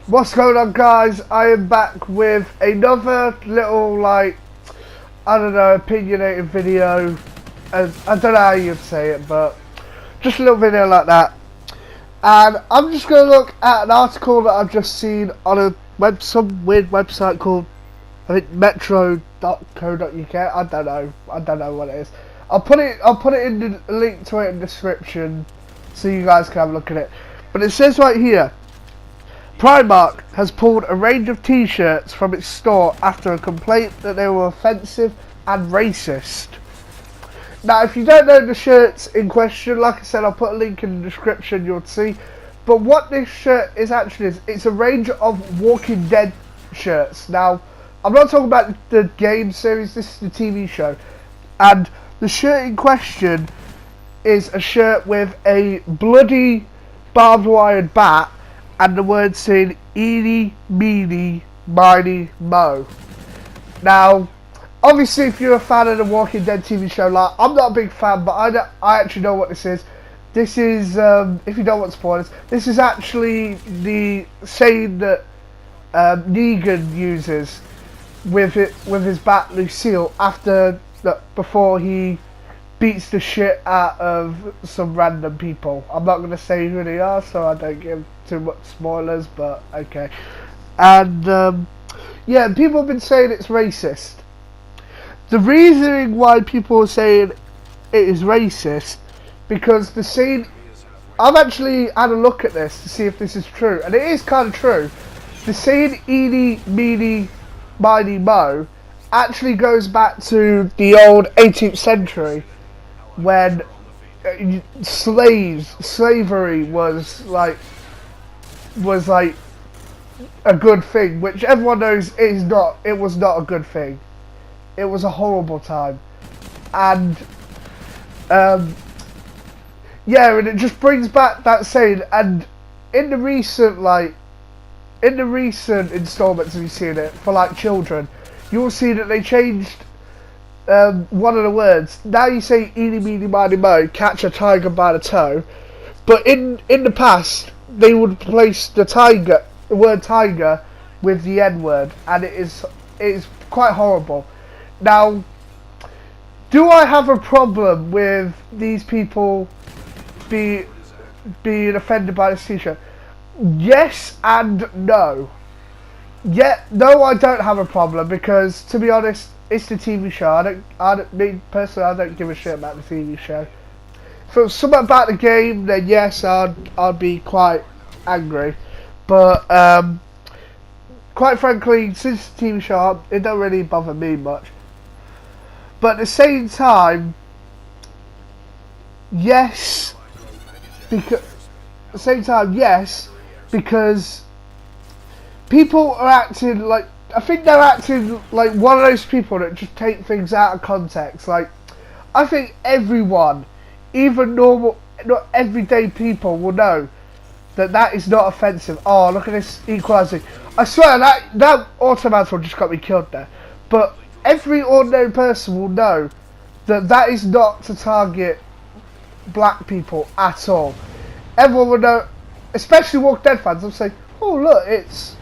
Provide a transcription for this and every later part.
What's going on, guys? I am back with another little, I don't know, opinionated video. I don't know how you'd say it, but just a little video like that. And I'm just going to look at an article that I've just seen on some weird website called, I think, metro.co.uk. I don't know what it is. I'll put it in the link to it in the description so you guys can have a look at it. But it says right here, Primark has pulled a range of t-shirts from its store after a complaint that they were offensive and racist. Now, if you don't know the shirts in question, like I said, I'll put a link in the description, you'll see. But what this shirt is actually is, it's a range of Walking Dead shirts. Now, I'm not talking about the game series, this is the TV show. And the shirt in question is a shirt with a bloody barbed wired bat and the word saying "Eeny, meeny, miny, mo." Now, obviously, if you're a fan of the Walking Dead TV show, like I'm not a big fan, but I actually know what this is. This is, if you don't want spoilers, this is actually the saying that Negan uses with his bat Lucille before he beats the shit out of some random people. I'm not going to say who they are, so I don't give too much spoilers, but okay. And yeah, people have been saying it's racist. The reasoning why people are saying it is racist, because the scene, I've actually had a look at this to see if this is true, and it is kind of true. The scene "Eeny, meeny, miny, mo" actually goes back to the old 18th century, when slavery was like a good thing, which everyone knows is not. It was not a good thing. It was a horrible time, and yeah, and it just brings back that saying. And in the recent installments, have you seen it for children? You'll see that they changed one of the words. Now you say "eeny, meeny, miny, mo," catch a tiger by the toe. But in the past, they would place the word tiger with the N word, and it is quite horrible. Now, do I have a problem with these people being offended by this t-shirt? Yes and no. No, I don't have a problem, because to be honest, it's the TV show. Me personally, I don't give a shit about the TV show. If it was something about the game, then yes, I'd be quite angry. But quite frankly, since the TV show, it don't really bother me much. But at the same time, yes, because people are acting like, I think they're acting like one of those people that just take things out of context. Like, I think everyone, even normal, not everyday people, will know that is not offensive. Oh, look at this equalising. I swear that automatic just got me killed there. But every ordinary person will know that is not to target black people at all. Everyone will know, especially Walking Dead fans. I'm saying, oh look, it's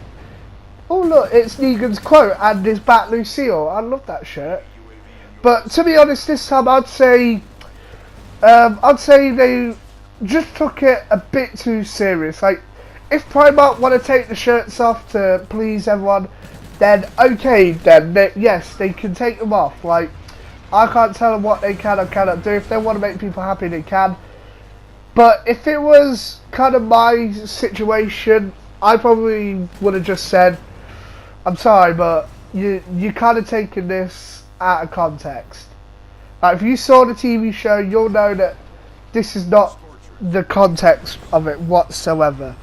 Negan's quote and his bat Lucille. I love that shirt. But to be honest, this time I'd say they just took it a bit too serious. Like, if Primark want to take the shirts off to please everyone, then okay, yes, they can take them off. Like, I can't tell them what they can or cannot do. If they want to make people happy, they can. But if it was kind of my situation, I probably would have just said, I'm sorry, but you kind of taking this out of context. Like, if you saw the TV show, you'll know that this is not the context of it whatsoever.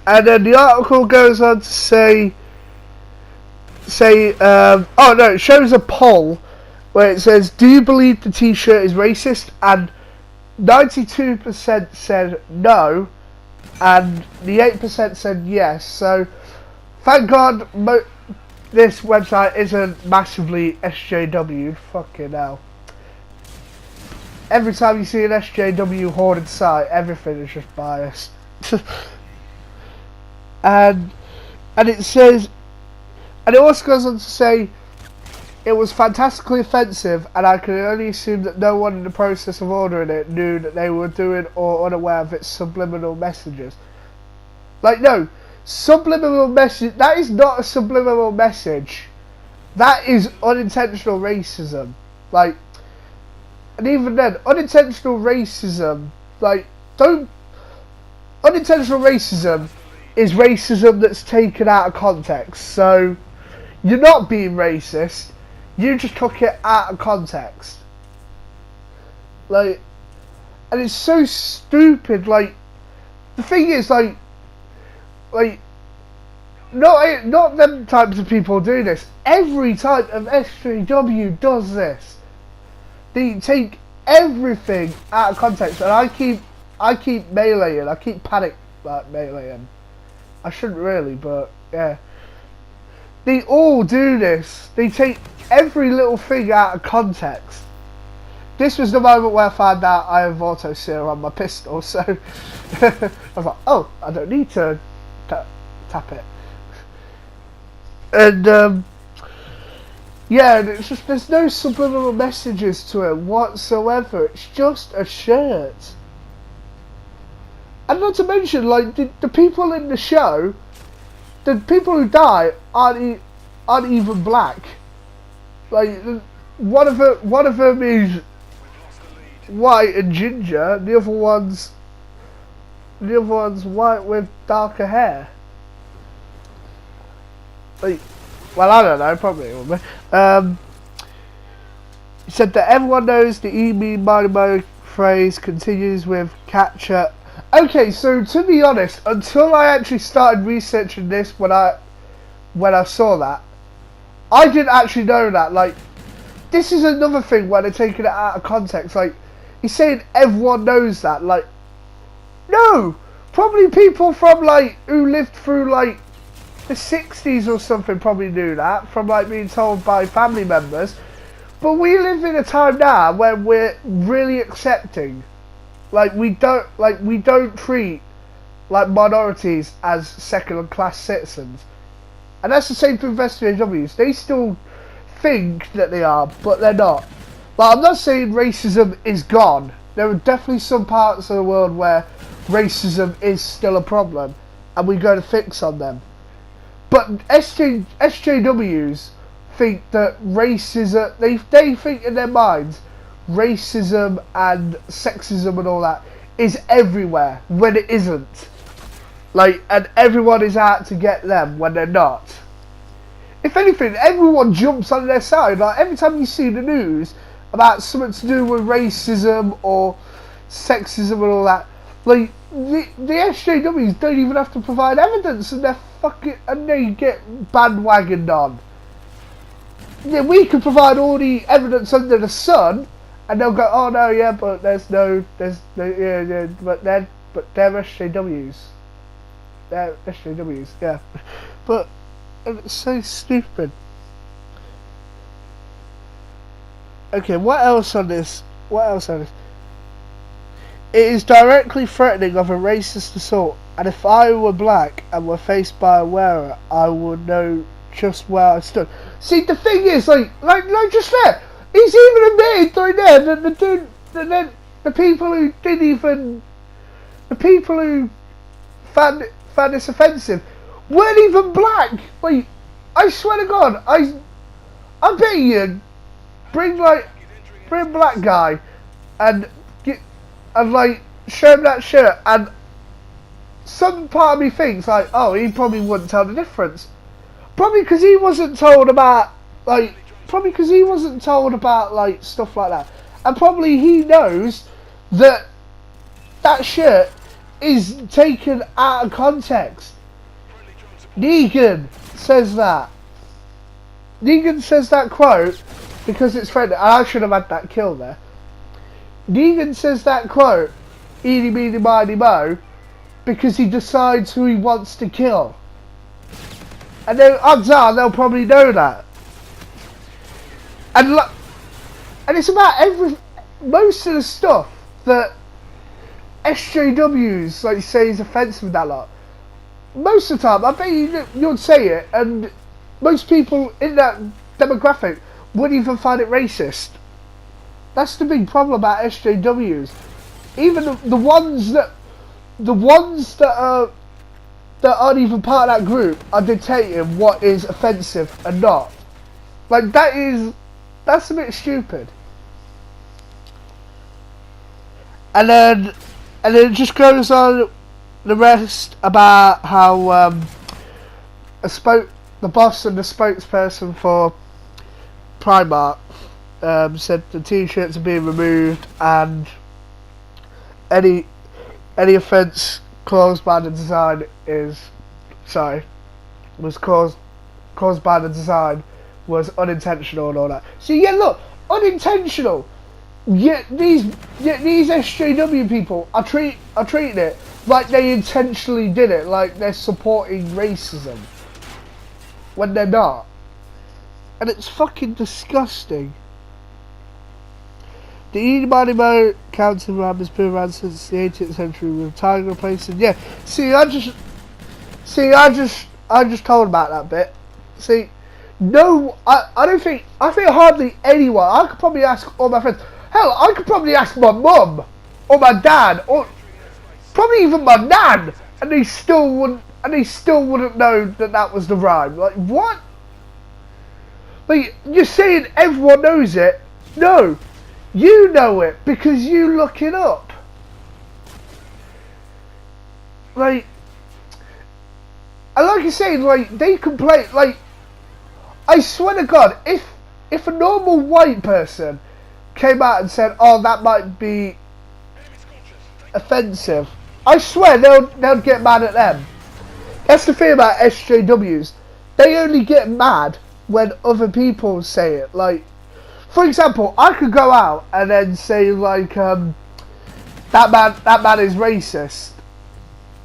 And then the article goes on to say, oh no, it shows a poll where it says, do you believe the t-shirt is racist? And 92% said no, and the 8% said yes. So thank God this website isn't massively SJW. Fucking hell. Every time you see an SJW hoarded site, everything is just biased. and it says, and it also goes on to say, it was fantastically offensive, and I can only assume that no one in the process of ordering it knew that they were doing or unaware of its subliminal messages. Like, no, subliminal message, that is not a subliminal message. That is unintentional racism. Like, and even then, unintentional racism, like, unintentional racism is racism that's taken out of context. So, you're not being racist, you just took it out of context. Like, and it's so stupid. Like, the thing is, like, not them types of people do this. Every type of SJW does this. They take everything out of context, and I keep meleeing. I keep panic meleeing. I shouldn't really, but yeah. They all do this. They take every little thing out of context. This was the moment where I found out I have auto sear on my pistol, so I was like, oh, I don't need to tap it. And yeah, and it's just, there's no subliminal messages to it whatsoever. It's just a shirt. And not to mention, like, the people in the show, the people who die aren't even black. Like, one of them is white and ginger. The other one's white with darker hair. Like, well, I don't know. Probably will be. He said that everyone knows the "me, mo" phrase continues with "catcher." Okay, so to be honest, until I actually started researching this, when I saw that, I didn't actually know that. Like, this is another thing where they're taking it out of context. Like, he's saying everyone knows that. Like, no, probably people from, like, who lived through, like, the 60s or something probably knew that from, like, being told by family members. But we live in a time now where we're really accepting. Like, we don't treat, like, minorities as second-class citizens. And that's the same thing with SJWs. They still think that they are, but they're not. Like, I'm not saying racism is gone. There are definitely some parts of the world where racism is still a problem, and we got to fix on them. But SJWs think that racism, they think in their minds, racism and sexism and all that is everywhere when it isn't. Like, and everyone is out to get them when they're not. If anything, everyone jumps on their side. Like, every time you see the news about something to do with racism or sexism and all that, like, the SJWs don't even have to provide evidence, and they get bandwagoned on. Yeah, we could provide all the evidence under the sun, and they'll go, oh no, yeah, but there's no, yeah, but they're SJWs. They're SJWs, yeah. But it's so stupid. Okay, what else on this? It is directly threatening of a racist assault, and if I were black and were faced by a wearer, I would know just where I stood. See, the thing is, like just there, he's even admitted right there that the people who didn't even, the people who found this offensive weren't even black. Like, I swear to God, I bet you, bring black guy and like show him that shirt, and some part of me thinks like, oh, he probably wouldn't tell the difference. Probably because he wasn't told about like stuff like that, and probably he knows that shirt is taken out of context. Negan says that. Negan says that quote because it's friendly. I should have had that kill there. Negan says that quote, eeny meeny miny mo, because he decides who he wants to kill. And then odds are they'll probably know that. And it's about most of the stuff that SJWs like say is offensive with that lot. most of the time, I bet you'd say it, and most people in that demographic wouldn't even find it racist. That's the big problem about SJWs. Even the ones that aren't even part of that group are dictating what is offensive and not. Like that's a bit stupid. And then it just goes on the rest about how the boss and the spokesperson for Primark said the t-shirts are being removed and any offence caused by the design was caused by the design was unintentional and all that. So yeah, look, unintentional. Yet these SJW people are treating it like they intentionally did it, like they're supporting racism when they're not, and it's fucking disgusting. The Edomani counting ram has been around since the 18th century with tiger replacing. Yeah, I just told about that bit. See, no, I think hardly anyone. I could probably ask all my friends. Hell, I could probably ask my mum or my dad or probably even my nan, and they still wouldn't know that was the rhyme. Like, what? Like, you're saying everyone knows it? No, you know it because you look it up. Like, and like I say, like, they complain. Like, I swear to God, if a normal white person came out and said, "Oh, that might be offensive," I swear they'll get mad at them. That's the thing about SJWs. They only get mad when other people say it. Like, for example, I could go out and then say like, that man is racist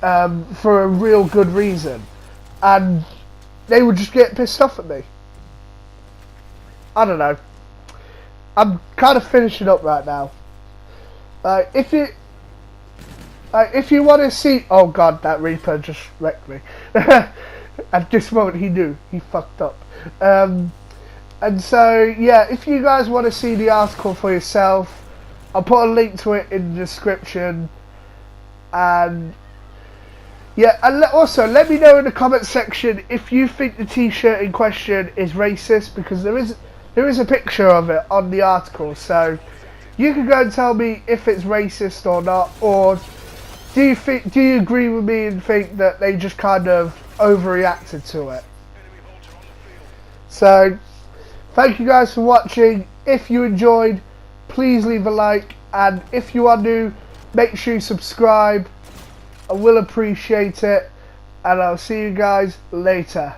for a real good reason, and they would just get pissed off at me. I don't know. I'm kind of finishing up right now. If you want to see, oh god, that Reaper just wrecked me. At this moment, he knew he fucked up. And so yeah, if you guys want to see the article for yourself, I'll put a link to it in the description. And yeah, and also let me know in the comment section if you think the t-shirt in question is racist, because there is a picture of it on the article, so you can go and tell me if it's racist or not, or do you agree with me and think that they just kind of overreacted to it? So thank you guys for watching. If you enjoyed, please leave a like, and if you are new, make sure you subscribe. I will appreciate it, and I'll see you guys later.